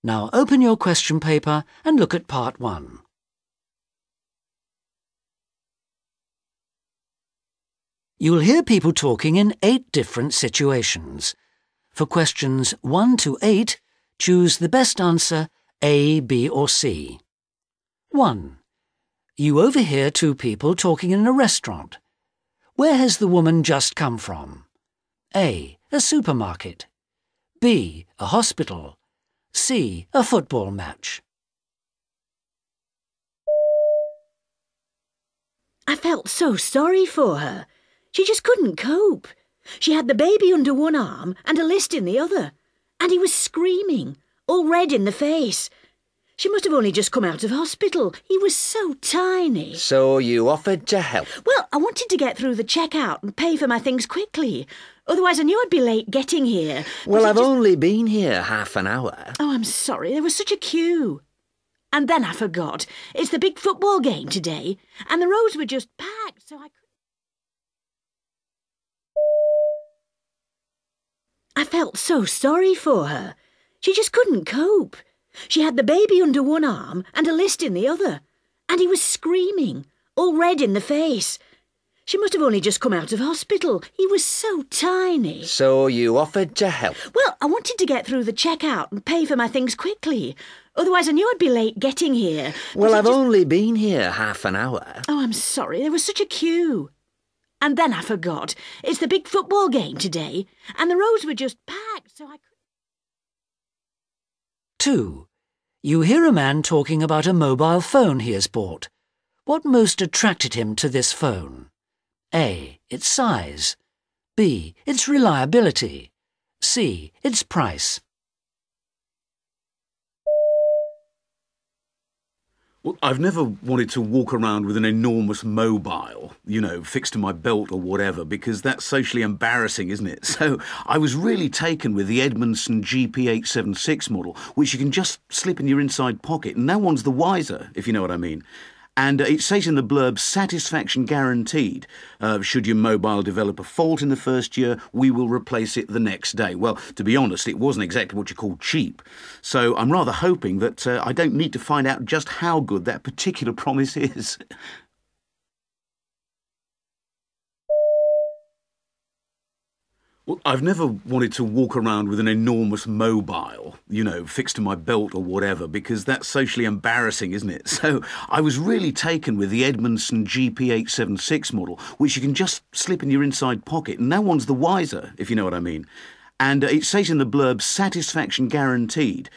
Now open your question paper and look at part 1. You'll hear people talking in 8 different situations. For questions 1 to 8, choose the best answer A, B or C. 1. You overhear 2 people talking in a restaurant. Where has the woman just come from? A. A supermarket. B. A hospital. C. A football match. I felt so sorry for her. She just couldn't cope. She had the baby under one arm and a list in the other. And he was screaming, all red in the face. She must have only just come out of hospital. He was so tiny. So you offered to help? Well, I wanted to get through the checkout and pay for my things quickly. Otherwise I knew I'd be late getting here. Well, I've only been here half an hour. Oh, I'm sorry. There was such a queue. And then I forgot. It's the big football game today. And the roads were just packed, so I felt so sorry for her. She just couldn't cope. She had the baby under one arm and a list in the other. And he was screaming, all red in the face. She must have only just come out of hospital. He was so tiny. So you offered to help? Well, I wanted to get through the checkout and pay for my things quickly. Otherwise I knew I'd be late getting here. Well, I've only been here half an hour. Oh, I'm sorry. There was such a queue. And then I forgot. It's the big football game today. And the roads were just packed, so I... 2. You hear a man talking about a mobile phone he has bought. What most attracted him to this phone? A. Its size. B. Its reliability. C. Its price. Well, I've never wanted to walk around with an enormous mobile, fixed to my belt or whatever, because that's socially embarrassing, isn't it? So I was really taken with the Edmondson GP876 model, which you can just slip in your inside pocket, and no one's the wiser, if you know what I mean. And it says in the blurb, satisfaction guaranteed. Should your mobile develop a fault in the first year, we will replace it the next day. Well, to be honest, it wasn't exactly what you call cheap. So I'm rather hoping that I don't need to find out just how good that particular promise is. Well, I've never wanted to walk around with an enormous mobile, fixed to my belt or whatever, because that's socially embarrassing, isn't it? So I was really taken with the Edmondson GP876 model, which you can just slip in your inside pocket, and no one's the wiser, if you know what I mean. And it says in the blurb, satisfaction guaranteed.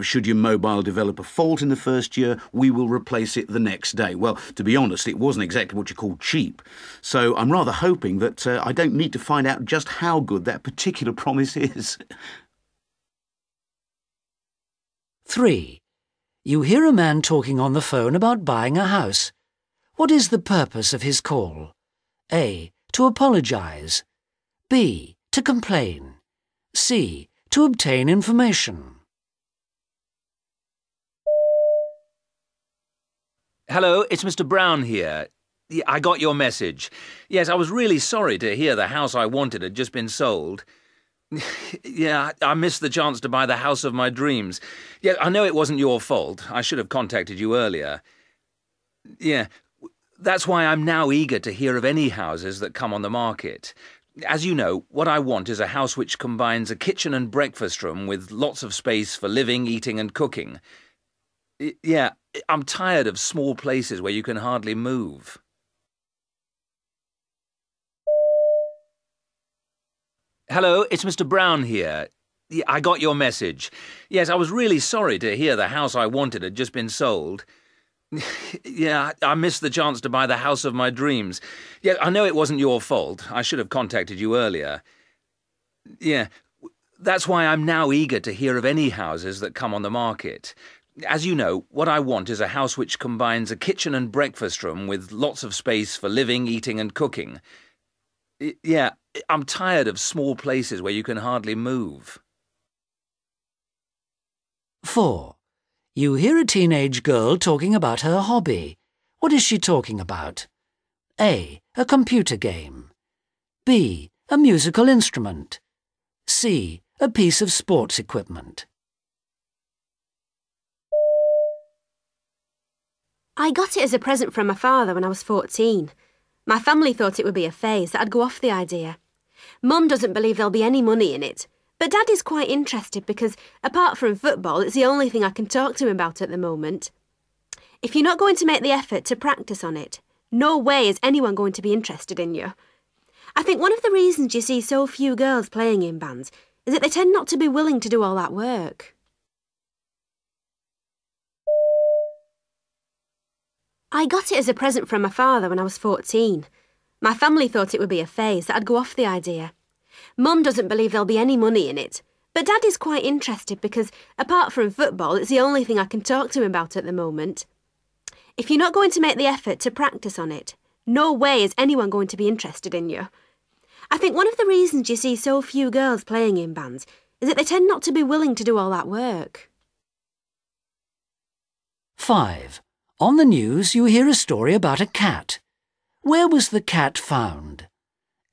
Should your mobile develop a fault in the first year, we will replace it the next day. Well, to be honest, it wasn't exactly what you call cheap. So I'm rather hoping that I don't need to find out just how good that particular promise is. 3. You hear a man talking on the phone about buying a house. What is the purpose of his call? A. To apologise. B. To complain. C. To obtain information. Hello, it's Mr. Brown here. I got your message. Yes, I was really sorry to hear the house I wanted had just been sold. Yeah, I missed the chance to buy the house of my dreams. Yeah, I know it wasn't your fault. I should have contacted you earlier. Yeah, that's why I'm now eager to hear of any houses that come on the market. As you know, what I want is a house which combines a kitchen and breakfast room with lots of space for living, eating and cooking. Yeah, I'm tired of small places where you can hardly move. Hello, it's Mr. Brown here. I got your message. Yes, I was really sorry to hear the house I wanted had just been sold. Yeah, I missed the chance to buy the house of my dreams. Yeah, I know it wasn't your fault. I should have contacted you earlier. Yeah, that's why I'm now eager to hear of any houses that come on the market. As you know, what I want is a house which combines a kitchen and breakfast room with lots of space for living, eating and cooking. Yeah, I'm tired of small places where you can hardly move. 4. You hear a teenage girl talking about her hobby. What is she talking about? A. A computer game. B. A musical instrument. C. A piece of sports equipment. I got it as a present from my father when I was 14. My family thought it would be a phase, that I'd go off the idea. Mum doesn't believe there'll be any money in it, but Dad is quite interested because, apart from football, it's the only thing I can talk to him about at the moment. If you're not going to make the effort to practice on it, no way is anyone going to be interested in you. I think one of the reasons you see so few girls playing in bands is that they tend not to be willing to do all that work. I got it as a present from my father when I was 14. My family thought it would be a phase, that I'd go off the idea. Mum doesn't believe there'll be any money in it, but Dad is quite interested because, apart from football, it's the only thing I can talk to him about at the moment. If you're not going to make the effort to practice on it, no way is anyone going to be interested in you. I think one of the reasons you see so few girls playing in bands is that they tend not to be willing to do all that work. 5. On the news, you hear a story about a cat. Where was the cat found?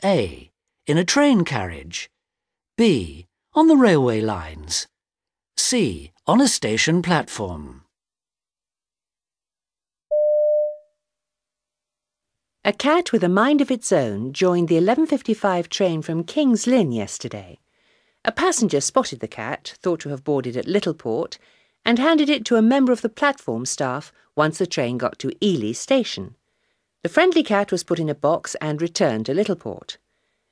A. In a train carriage. B. On the railway lines. C. On a station platform. A cat with a mind of its own joined the 11:55 train from King's Lynn yesterday. A passenger spotted the cat, thought to have boarded at Littleport, and handed it to a member of the platform staff once the train got to Ely station. The friendly cat was put in a box and returned to Littleport.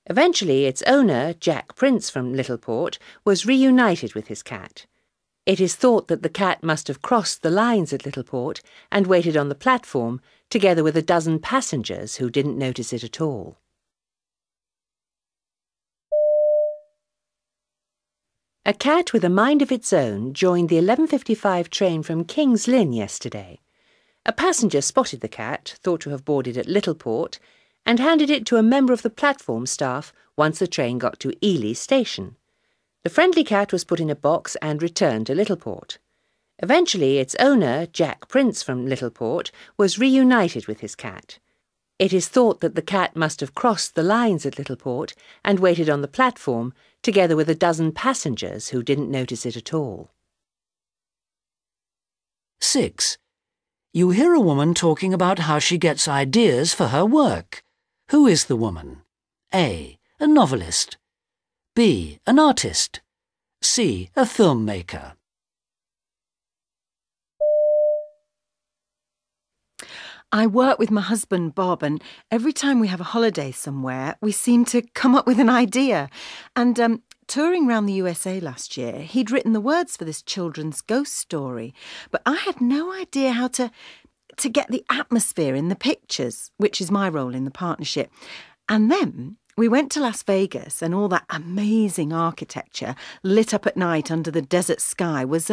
Eventually, its owner, Jack Prince from Littleport, was reunited with his cat. It is thought that the cat must have crossed the lines at Littleport and waited on the platform, together with a dozen passengers who didn't notice it at all. A cat with a mind of its own joined the 11:55 train from King's Lynn yesterday. A passenger spotted the cat, thought to have boarded at Littleport, and handed it to a member of the platform staff once the train got to Ely station. The friendly cat was put in a box and returned to Littleport. Eventually, its owner, Jack Prince from Littleport, was reunited with his cat. It is thought that the cat must have crossed the lines at Littleport and waited on the platform, together with a dozen passengers who didn't notice it at all. 6. You hear a woman talking about how she gets ideas for her work. Who is the woman? A. A novelist. B. An artist. C. A filmmaker. I work with my husband, Bob, and every time we have a holiday somewhere, we seem to come up with an idea. And touring around the USA last year, he'd written the words for this children's ghost story, but I had no idea how to get the atmosphere in the pictures, which is my role in the partnership. And then we went to Las Vegas, and all that amazing architecture lit up at night under the desert sky was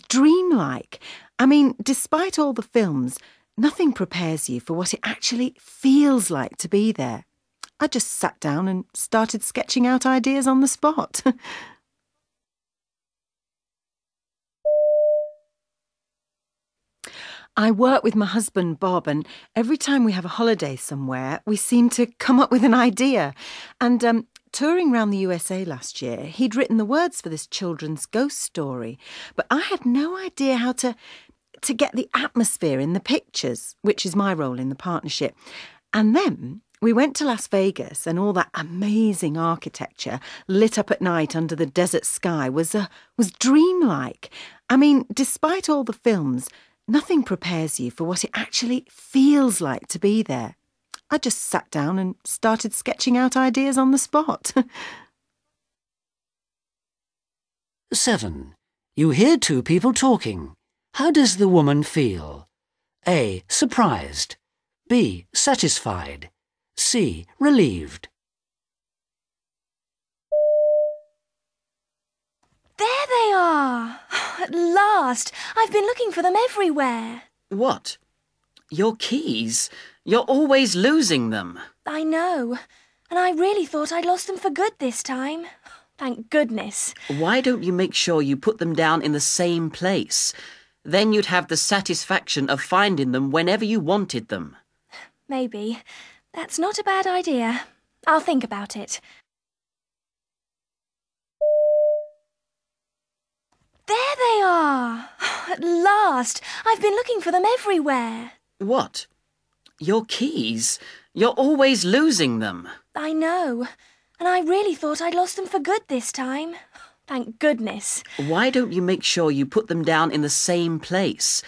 dreamlike. I mean, despite all the films, nothing prepares you for what it actually feels like to be there. I just sat down and started sketching out ideas on the spot. I work with my husband, Bob, and every time we have a holiday somewhere, we seem to come up with an idea. And touring around the USA last year, he'd written the words for this children's ghost story, but I had no idea how to get the atmosphere in the pictures, which is my role in the partnership. And then we went to Las Vegas, and all that amazing architecture lit up at night under the desert sky was dreamlike. I mean, despite all the films, nothing prepares you for what it actually feels like to be there. I just sat down and started sketching out ideas on the spot. 7. You hear two people talking. How does the woman feel? A. Surprised. B. Satisfied. C. Relieved. There they are! At last! I've been looking for them everywhere. What? Your keys? You're always losing them. I know. And I really thought I'd lost them for good this time. Thank goodness. Why don't you make sure you put them down in the same place? Then you'd have the satisfaction of finding them whenever you wanted them. Maybe. That's not a bad idea. I'll think about it. There they are! At last! I've been looking for them everywhere. What? Your keys? You're always losing them. I know. And I really thought I'd lost them for good this time. Thank goodness. Why don't you make sure you put them down in the same place?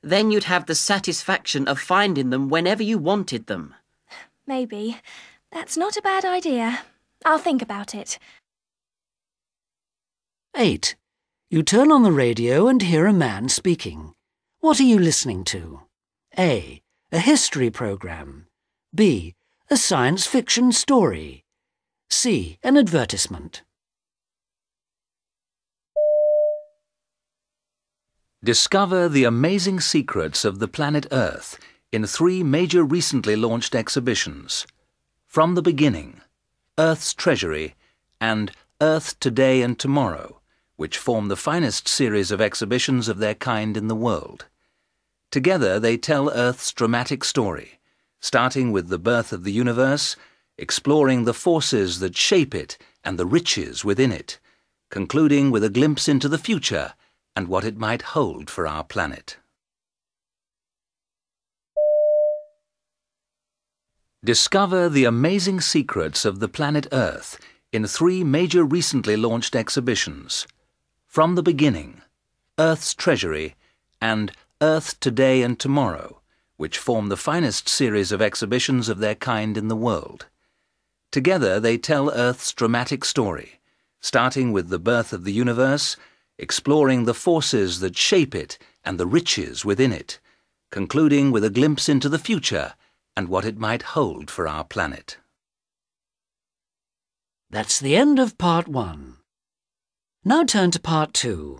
Then you'd have the satisfaction of finding them whenever you wanted them. Maybe. That's not a bad idea. I'll think about it. 8. You turn on the radio and hear a man speaking. What are you listening to? A history program. B, a science fiction story. C, an advertisement. Discover the amazing secrets of the planet Earth in 3 major recently launched exhibitions. From the Beginning, Earth's Treasury, and Earth Today and Tomorrow, which form the finest series of exhibitions of their kind in the world. Together they tell Earth's dramatic story, starting with the birth of the universe, exploring the forces that shape it and the riches within it, concluding with a glimpse into the future and what it might hold for our planet. Discover the amazing secrets of the planet Earth in 3 major recently launched exhibitions. From the Beginning, Earth's Treasury, and Earth Today and Tomorrow, which form the finest series of exhibitions of their kind in the world. Together they tell Earth's dramatic story, starting with the birth of the universe, exploring the forces that shape it and the riches within it, concluding with a glimpse into the future and what it might hold for our planet. That's the end of part 1. Now turn to part 2.